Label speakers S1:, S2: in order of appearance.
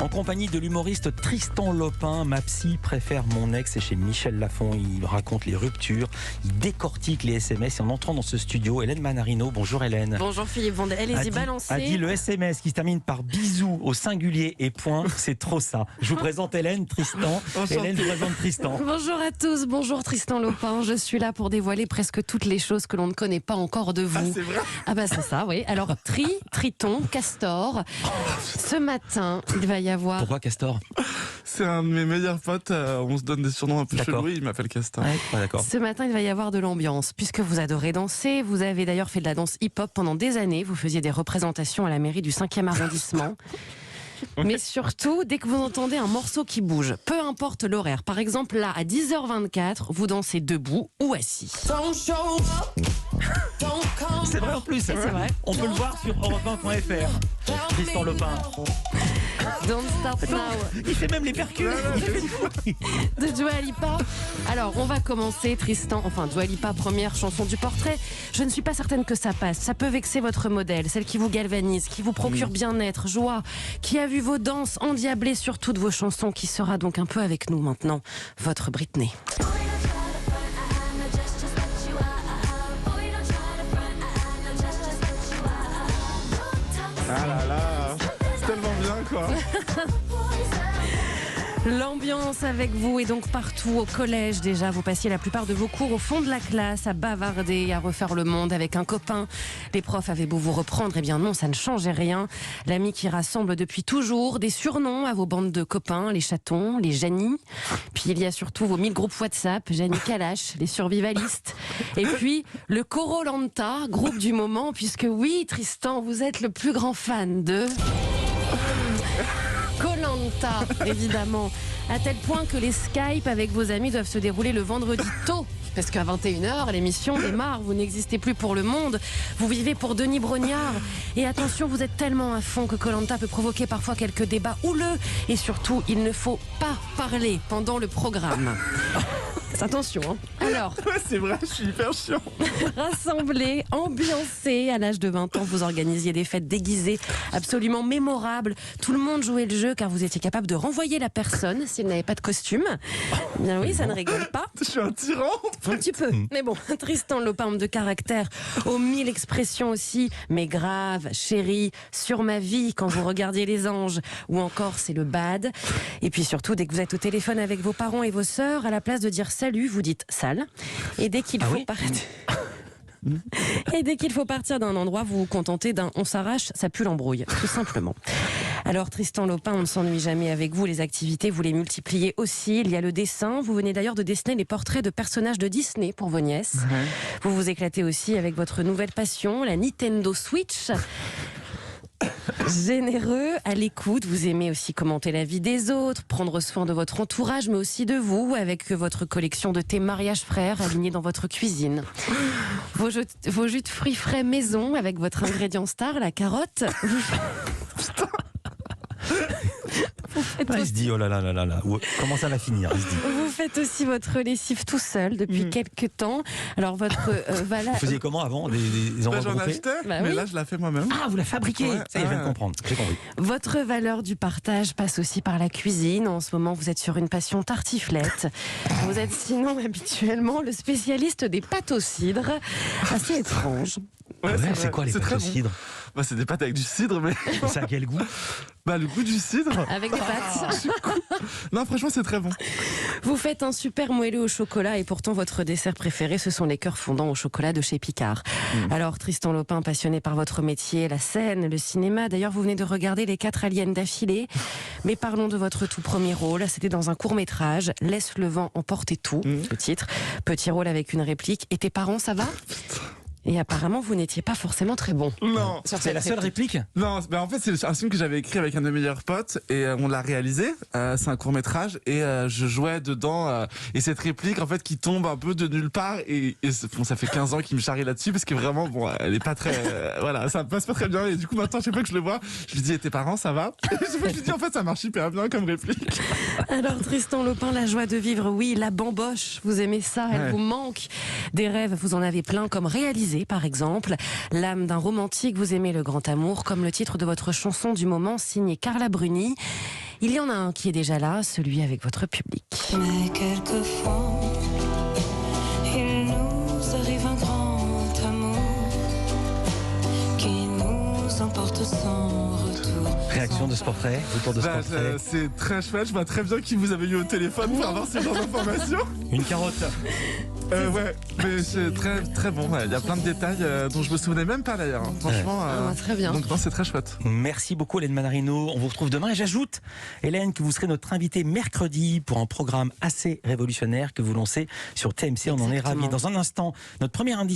S1: En compagnie de l'humoriste Tristan Lopin. Ma psy préfère mon ex, c'est chez Michel Lafon. Il raconte les ruptures, il décortique les SMS. Et en entrant dans ce studio, Hélène Manarino. Bonjour Hélène.
S2: Bonjour Philippe Vandel, allez-y, balancez.
S1: A dit le SMS qui se termine par bisous au singulier et point, c'est trop ça. Je vous présente Hélène, Tristan. Hélène, je vous présente Tristan.
S2: Bonjour à tous, bonjour Tristan Lopin. Je suis là pour dévoiler presque toutes les choses que l'on ne connaît pas encore de vous.
S3: Ah, c'est vrai?
S2: Ah bah c'est ça, oui. Alors triton, castor. Ce matin, il va y avoir...
S1: Pourquoi Castor?
S3: C'est un de mes meilleurs potes, on se donne des surnoms un peu chelous, il m'appelle Castor.
S1: Ouais, d'accord.
S2: Ce matin, il va y avoir de l'ambiance, puisque vous adorez danser. Vous avez d'ailleurs fait de la danse hip-hop pendant des années. Vous faisiez des représentations à la mairie du 5e arrondissement. Mais surtout, dès que vous entendez un morceau qui bouge, peu importe l'horaire, par exemple là, à 10h24, vous dansez debout ou assis.
S1: C'est vrai en plus.
S2: C'est vrai.
S1: On peut le voir sur europe1.fr. Tristan Lopin.
S2: Don't Start Now
S1: Il fait même les percus.
S2: de Dua Lipa. Alors, on va commencer, Tristan. Enfin, Dua Lipa, première chanson du portrait. Je ne suis pas certaine que ça passe. Ça peut vexer votre modèle, celle qui vous galvanise, qui vous procure bien-être, joie, qui a vu vos danses endiablées sur toutes vos chansons, qui sera donc un peu avec nous maintenant. Votre Britney.
S3: Ah là là, c'est tellement bien quoi.
S2: L'ambiance avec vous est donc partout. Au collège déjà, vous passiez la plupart de vos cours au fond de la classe à bavarder, à refaire le monde avec un copain. Les profs avaient beau vous reprendre, eh bien non, ça ne changeait rien. L'ami qui rassemble depuis toujours, des surnoms à vos bandes de copains, les chatons, les Janie. Puis il y a surtout vos 1000 groupes WhatsApp, Janie Kalash, les survivalistes. Et puis le Korolanta, groupe du moment, puisque oui, Tristan, vous êtes le plus grand fan de... Koh-Lanta, évidemment, à tel point que les Skype avec vos amis doivent se dérouler le vendredi tôt. Parce qu'à 21h, l'émission démarre, vous n'existez plus pour le monde, vous vivez pour Denis Brognard. Et attention, vous êtes tellement à fond que Koh-Lanta peut provoquer parfois quelques débats houleux. Et surtout, il ne faut pas parler pendant le programme. Attention, hein. Alors,
S3: Ouais, c'est vrai, je suis hyper chiant.
S2: rassemblés, ambiancés, à l'âge de 20 ans, vous organisiez des fêtes déguisées absolument mémorables. Tout le monde jouait le jeu car vous étiez capable de renvoyer la personne s'il n'avait pas de costume. Bien oui, ça ne rigole pas.
S3: Je suis un tyran.
S2: Un petit peu. Mais bon, Tristan Lopin, homme de caractère, aux 1000 expressions aussi. Mais grave, chérie, sur ma vie, quand vous regardiez les anges. Ou encore, c'est le bad. Et puis surtout, dès que vous êtes au téléphone avec vos parents et vos sœurs, à la place de dire salut, vous dites sale. Et dès qu'il faut partir... Et dès qu'il faut partir d'un endroit, vous vous contentez d'un on s'arrache, ça pue l'embrouille, tout simplement. Alors Tristan Lopin, on ne s'ennuie jamais avec vous, les activités, vous les multipliez aussi. Il y a le dessin, vous venez d'ailleurs de dessiner les portraits de personnages de Disney pour vos nièces. Vous vous éclatez aussi avec votre nouvelle passion, la Nintendo Switch. Généreux, à l'écoute, vous aimez aussi commenter la vie des autres, prendre soin de votre entourage, mais aussi de vous, avec votre collection de thé mariage frères alignés dans votre cuisine. Vos jus de fruits frais maison, avec votre ingrédient star, la carotte.
S1: Il se dit, oh là là là là là, comment ça va finir, il se dit.
S2: Vous faites aussi votre lessive tout seul depuis quelques temps. Alors votre
S1: Vous faisiez comment avant des endroits
S3: J'en
S1: groupés?
S3: achetais,
S2: Bah
S3: mais
S2: oui.
S3: là je la fais moi-même.
S1: Ah, vous la fabriquez.
S3: Ouais,
S1: Ça y est, je viens de comprendre, j'ai compris.
S2: Votre valeur du partage passe aussi par la cuisine. En ce moment, vous êtes sur une passion tartiflette. Vous êtes sinon habituellement le spécialiste des pâtes au cidre. Assez étrange.
S1: Ah ouais,
S3: vrai.
S1: c'est quoi les
S3: C'est
S1: pâtes
S3: très
S1: au
S3: bon.
S1: cidre?
S3: Bah, c'est des pâtes avec du cidre, mais
S1: Ça a quel goût?
S3: bah, le goût du cidre.
S2: Avec des pâtes.
S3: Non, franchement, c'est très bon.
S2: Vous faites un super moelleux au chocolat et pourtant votre dessert préféré, ce sont les cœurs fondants au chocolat de chez Picard. Alors Tristan Lopin, passionné par votre métier, la scène, le cinéma. D'ailleurs, vous venez de regarder les 4 aliens d'affilée. Mais parlons de votre tout premier rôle. C'était dans un court-métrage, Laisse le vent emporter tout, le titre. Petit rôle avec une réplique. Et tes parents, ça va? Et apparemment, vous n'étiez pas forcément très bon.
S3: Non.
S1: C'est la seule réplique?
S3: Non, ben en fait c'est un film que j'avais écrit avec un de mes meilleurs potes et on l'a réalisé. C'est un court métrage et je jouais dedans et cette réplique en fait qui tombe un peu de nulle part et bon, ça fait 15 ans qu'il me charrie là-dessus parce que vraiment bon elle est pas très voilà ça passe pas très bien et du coup maintenant chaque fois que je le vois je lui dis et tes parents ça va et chaque fois je lui dis en fait ça marche hyper bien comme réplique.
S2: Alors Tristan Lopin, la joie de vivre, oui, la bamboche, vous aimez ça, elle vous manque. Des rêves, vous en avez plein, comme réalisé par exemple. L'âme d'un romantique, vous aimez le grand amour, comme le titre de votre chanson du moment signée Carla Bruni. Il y en a un qui est déjà là, celui avec votre public.
S4: Mais quelquefois, il nous arrive un grand amour qui nous emporte sans retour.
S1: Réaction de ce portrait, autour de ce portrait.
S3: C'est très chouette, je vois très bien qui vous avez eu au téléphone pour avoir ce genre d'informations.
S1: Une carotte.
S3: Ouais, mais c'est très très bon. Il y a plein de détails dont je me souvenais même pas d'ailleurs. Franchement,
S2: très bien.
S3: Donc non, c'est très chouette.
S1: Merci beaucoup Hélène Manarino. On vous retrouve demain et j'ajoute, Hélène, que vous serez notre invitée mercredi pour un programme assez révolutionnaire que vous lancez sur TMC. On en est ravis. Dans un instant, notre premier indice